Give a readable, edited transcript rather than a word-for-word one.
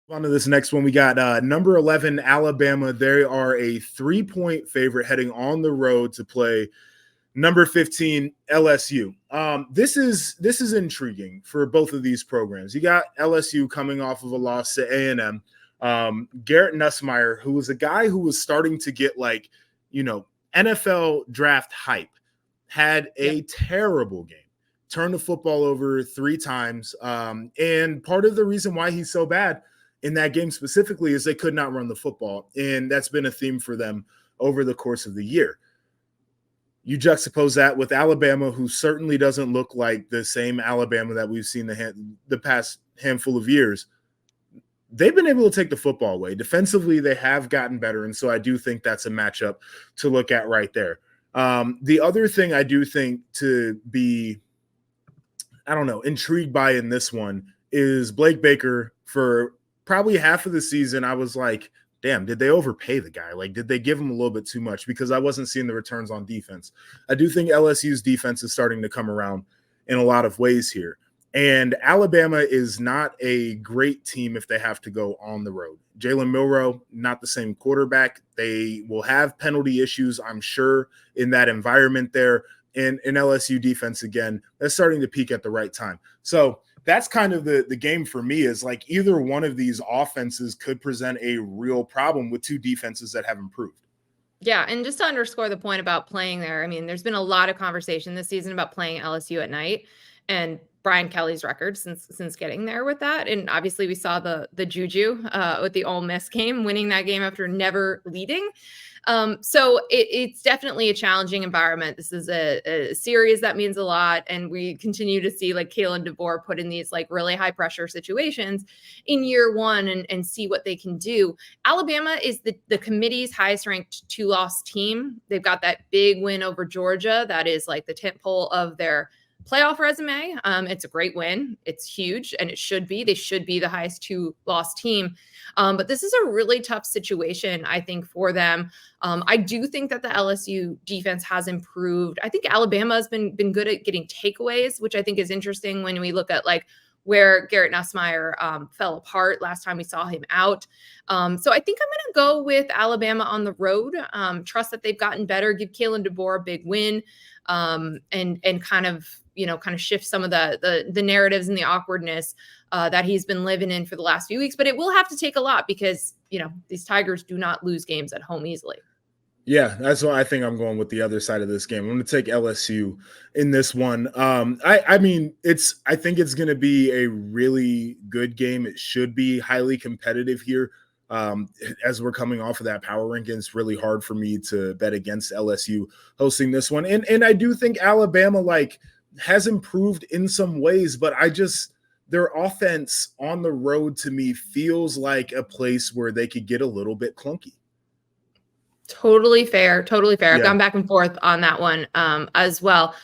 On to this next one, we got number 11 Alabama. They are a 3-point favorite heading on the road to play number 15 LSU. This is intriguing for both of these programs. You got LSU coming off of a loss to A&M. Garrett Nussmeier, who was a guy who was starting to get NFL draft hype, had a terrible game. Turned the football over 3 times. And part of the reason why he's so bad in that game specifically is they could not run the football. And that's been a theme for them over the course of the year. You juxtapose that with Alabama, who certainly doesn't look like the same Alabama that we've seen the past handful of years. They've been able to take the football away. Defensively, they have gotten better. And so I do think that's a matchup to look at right there. The other thing I do think to be, intrigued by in this one is Blake Baker. For probably half of the season, I was like, damn, did they overpay the guy? Like, did they give him a little bit too much? Because I wasn't seeing the returns on defense. I do think LSU's defense is starting to come around in a lot of ways here. And Alabama is not a great team if they have to go on the road. Jalen Milroe, not the same quarterback. They will have penalty issues, I'm sure, in that environment there. And in LSU defense, again, that's starting to peak at the right time. So that's kind of the game for me, is like either one of these offenses could present a real problem with two defenses that have improved. Yeah, and just to underscore the point about playing there, I mean, there's been a lot of conversation this season about playing LSU at night, and Brian Kelly's record since getting there with that. And obviously we saw the juju with the Ole Miss game, winning that game after never leading. So it's definitely a challenging environment. This is a series that means a lot. And we continue to see like Kalen DeBoer put in these like really high pressure situations in year one and see what they can do. Alabama is the committee's highest ranked 2-loss team. They've got that big win over Georgia. That is like the tentpole of their playoff resume. It's a great win. It's huge, and it should be. They should be the highest 2-loss team. But this is a really tough situation, I think, for them. I do think that the LSU defense has improved. I think Alabama has been good at getting takeaways, which I think is interesting when we look at like where Garrett Nussmeier fell apart last time we saw him out. So I think I'm going to go with Alabama on the road. Trust that they've gotten better. Give Kalen DeBoer a big win, and kind of shift some of the narratives and the awkwardness that he's been living in for the last few weeks. But it will have to take a lot because, these Tigers do not lose games at home easily. Yeah, that's why I think I'm going with the other side of this game. I'm going to take LSU in this one. I think it's going to be a really good game. It should be highly competitive here. As we're coming off of that power ranking, it's really hard for me to bet against LSU hosting this one. And I do think Alabama has improved in some ways, but their offense on the road to me feels like a place where they could get a little bit clunky. Totally fair. Yeah. I've gone back and forth on that one as well.